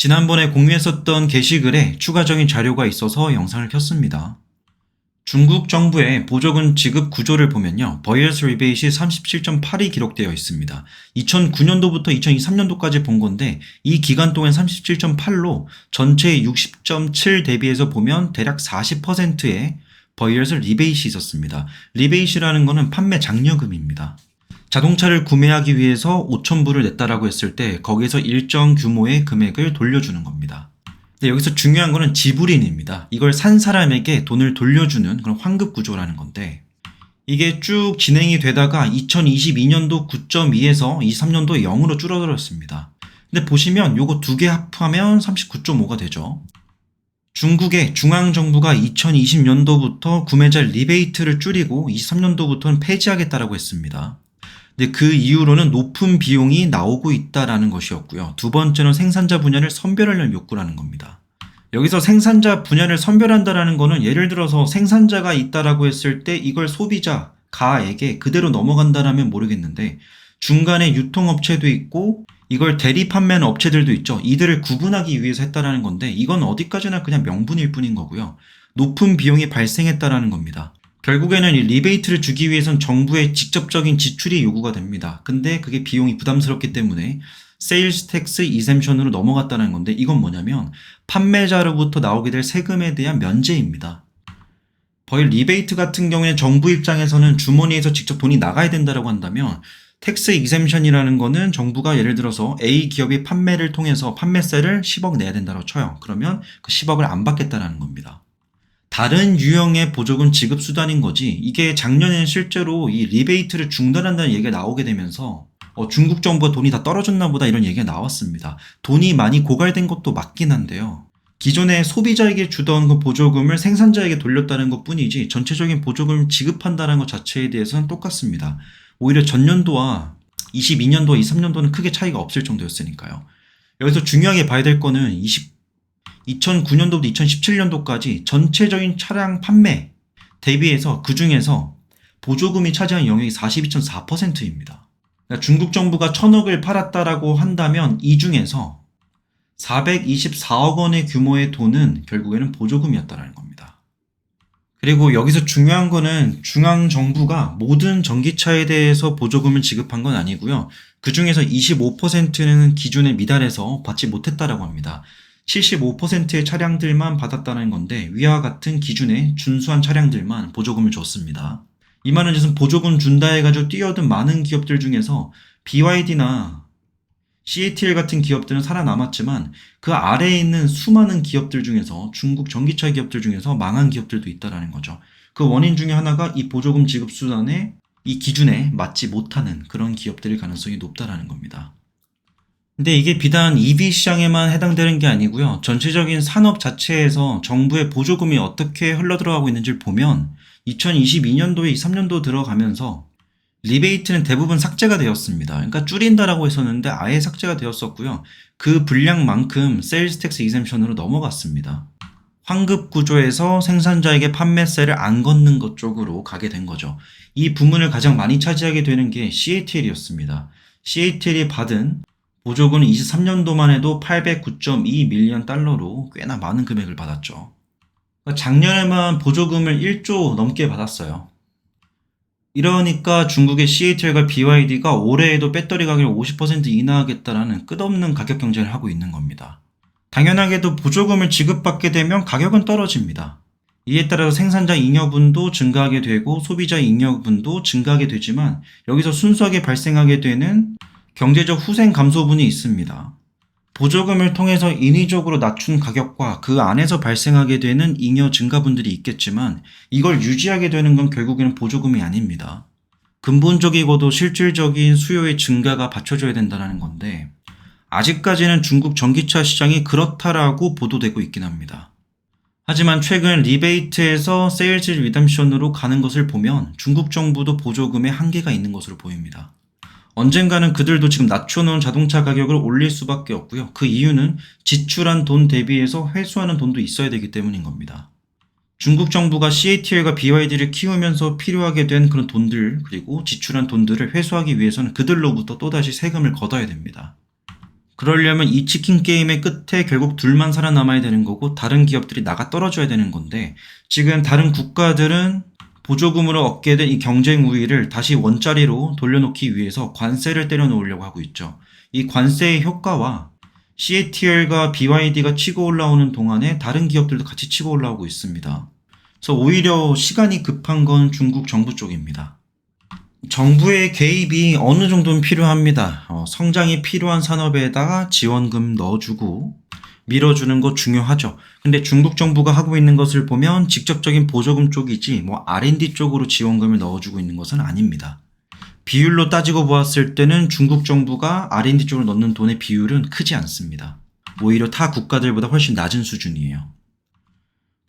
지난번에 공유했었던 게시글에 추가적인 자료가 있어서 영상을 켰습니다. 중국 정부의 보조금 지급 구조를 보면요. 버이어스 리베이트이 37.8이 기록되어 있습니다. 2009년도부터 2023년도까지 본 건데 이 기간 동안 37.8로 전체의 60.7 대비해서 보면 대략 40%의 버이어스 리베이트이 있었습니다. 리베이트라는 거는 판매 장려금입니다. 자동차를 구매하기 위해서 5,000불을 냈다라고 했을 때 거기에서 일정 규모의 금액을 돌려주는 겁니다. 근데 여기서 중요한 거는 지불인입니다. 이걸 산 사람에게 돈을 돌려주는 그런 환급 구조라는 건데 이게 쭉 진행이 되다가 2022년도 9.2에서 23년도에 0으로 줄어들었습니다. 근데 보시면 요거 두 개 합하면 39.5가 되죠. 중국의 중앙정부가 2020년도부터 구매자 리베이트를 줄이고 23년도부터는 폐지하겠다라고 했습니다. 근데 그 이후로는 높은 비용이 나오고 있다라는 것이었고요. 두 번째는 생산자 분야를 선별하려는 욕구라는 겁니다. 여기서 생산자 분야를 선별한다라는 거는 예를 들어서 생산자가 있다라고 했을 때 이걸 소비자, 가에게 그대로 넘어간다라면 모르겠는데 중간에 유통업체도 있고 이걸 대리 판매하는 업체들도 있죠. 이들을 구분하기 위해서 했다라는 건데 이건 어디까지나 그냥 명분일 뿐인 거고요. 높은 비용이 발생했다라는 겁니다. 결국에는 이 리베이트를 주기 위해선 정부의 직접적인 지출이 요구가 됩니다. 근데 그게 비용이 부담스럽기 때문에 세일스 텍스 이셈션으로 넘어갔다는 건데 이건 뭐냐면 판매자로부터 나오게 될 세금에 대한 면제입니다. 거의 리베이트 같은 경우에는 정부 입장에서는 주머니에서 직접 돈이 나가야 된다라고 한다면 텍스 이셈션이라는 거는 정부가 예를 들어서 A 기업이 판매를 통해서 판매세를 10억 내야 된다고 쳐요. 그러면 그 10억을 안 받겠다라는 겁니다. 다른 유형의 보조금 지급 수단인 거지 이게 작년에는 실제로 이 리베이트를 중단한다는 얘기가 나오게 되면서 중국 정부가 돈이 다 떨어졌나 보다 이런 얘기가 나왔습니다. 돈이 많이 고갈된 것도 맞긴 한데요. 기존에 소비자에게 주던 그 보조금을 생산자에게 돌렸다는 것 뿐이지 전체적인 보조금을 지급한다는 것 자체에 대해서는 똑같습니다. 오히려 전년도와 22년도와 23년도는 크게 차이가 없을 정도였으니까요. 여기서 중요하게 봐야 될 거는 2009년도부터 2017년도까지 전체적인 차량 판매 대비해서 그 중에서 보조금이 차지한 영역이 42.4%입니다. 그러니까 중국 정부가 1,000억을 팔았다라고 한다면 이 중에서 424억 원의 규모의 돈은 결국에는 보조금이었다는 겁니다. 그리고 여기서 중요한 거는 중앙정부가 모든 전기차에 대해서 보조금을 지급한 건 아니고요. 그 중에서 25%는 기준에 미달해서 받지 못했다라고 합니다. 75%의 차량들만 받았다는 건데 위와 같은 기준에 준수한 차량들만 보조금을 줬습니다. 이 말은 지금 보조금 준다 해가지고 뛰어든 많은 기업들 중에서 BYD나 CATL 같은 기업들은 살아남았지만 그 아래에 있는 수많은 기업들 중에서 중국 전기차 기업들 중에서 망한 기업들도 있다는 거죠. 그 원인 중에 하나가 이 보조금 지급 수단의 이 기준에 맞지 못하는 그런 기업들일 가능성이 높다는 겁니다. 근데 이게 비단 EV 시장에만 해당되는 게 아니고요. 전체적인 산업 자체에서 정부의 보조금이 어떻게 흘러들어가고 있는지를 보면 2022년도에 23년도 들어가면서 리베이트는 대부분 삭제가 되었습니다. 그러니까 줄인다라고 했었는데 아예 삭제가 되었었고요. 그 분량만큼 세일스 텍스 이셈션으로 넘어갔습니다. 환급 구조에서 생산자에게 판매세를 안 걷는 것 쪽으로 가게 된 거죠. 이 부분을 가장 많이 차지하게 되는 게 CATL이었습니다. CATL이 받은 보조금은 23년도만 해도 809.2 밀리언 달러로 꽤나 많은 금액을 받았죠. 작년에만 보조금을 1조 넘게 받았어요. 이러니까 중국의 CATL과 BYD가 올해에도 배터리 가격을 50% 인하하겠다라는 끝없는 가격 경쟁을 하고 있는 겁니다. 당연하게도 보조금을 지급받게 되면 가격은 떨어집니다. 이에 따라서 생산자 잉여분도 증가하게 되고 소비자 잉여분도 증가하게 되지만 여기서 순수하게 발생하게 되는 경제적 후생 감소분이 있습니다. 보조금을 통해서 인위적으로 낮춘 가격과 그 안에서 발생하게 되는 잉여 증가분들이 있겠지만 이걸 유지하게 되는 건 결국에는 보조금이 아닙니다. 근본적이고도 실질적인 수요의 증가가 받쳐줘야 된다는 건데 아직까지는 중국 전기차 시장이 그렇다라고 보도되고 있긴 합니다. 하지만 최근 리베이트에서 세일즈 리뎀션으로 가는 것을 보면 중국 정부도 보조금에 한계가 있는 것으로 보입니다. 언젠가는 그들도 지금 낮춰놓은 자동차 가격을 올릴 수밖에 없고요. 그 이유는 지출한 돈 대비해서 회수하는 돈도 있어야 되기 때문인 겁니다. 중국 정부가 CATL과 BYD를 키우면서 필요하게 된 그런 돈들 그리고 지출한 돈들을 회수하기 위해서는 그들로부터 또다시 세금을 걷어야 됩니다. 그러려면 이 치킨 게임의 끝에 결국 둘만 살아남아야 되는 거고 다른 기업들이 나가 떨어져야 되는 건데 지금 다른 국가들은 보조금으로 얻게 된 이 경쟁 우위를 다시 원자리로 돌려놓기 위해서 관세를 때려놓으려고 하고 있죠. 이 관세의 효과와 CATL과 BYD가 치고 올라오는 동안에 다른 기업들도 같이 치고 올라오고 있습니다. 그래서 오히려 시간이 급한 건 중국 정부 쪽입니다. 정부의 개입이 어느 정도는 필요합니다. 성장이 필요한 산업에다가 지원금 넣어주고 밀어주는 거 중요하죠. 근데 중국 정부가 하고 있는 것을 보면 직접적인 보조금 쪽이지 뭐 R&D 쪽으로 지원금을 넣어주고 있는 것은 아닙니다. 비율로 따지고 보았을 때는 중국 정부가 R&D 쪽으로 넣는 돈의 비율은 크지 않습니다. 오히려 타 국가들보다 훨씬 낮은 수준이에요.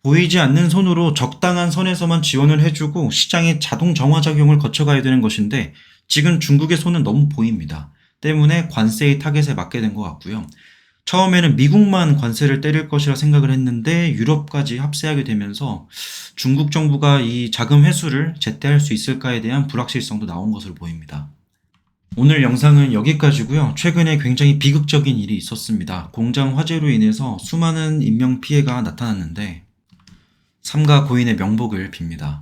보이지 않는 손으로 적당한 선에서만 지원을 해주고 시장의 자동 정화작용을 거쳐가야 되는 것인데 지금 중국의 손은 너무 보입니다. 때문에 관세의 타겟에 맞게 된 것 같고요. 처음에는 미국만 관세를 때릴 것이라 생각을 했는데 유럽까지 합세하게 되면서 중국 정부가 이 자금 회수를 제때 할 수 있을까에 대한 불확실성도 나온 것으로 보입니다. 오늘 영상은 여기까지고요. 최근에 굉장히 비극적인 일이 있었습니다. 공장 화재로 인해서 수많은 인명 피해가 나타났는데 삼가 고인의 명복을 빕니다.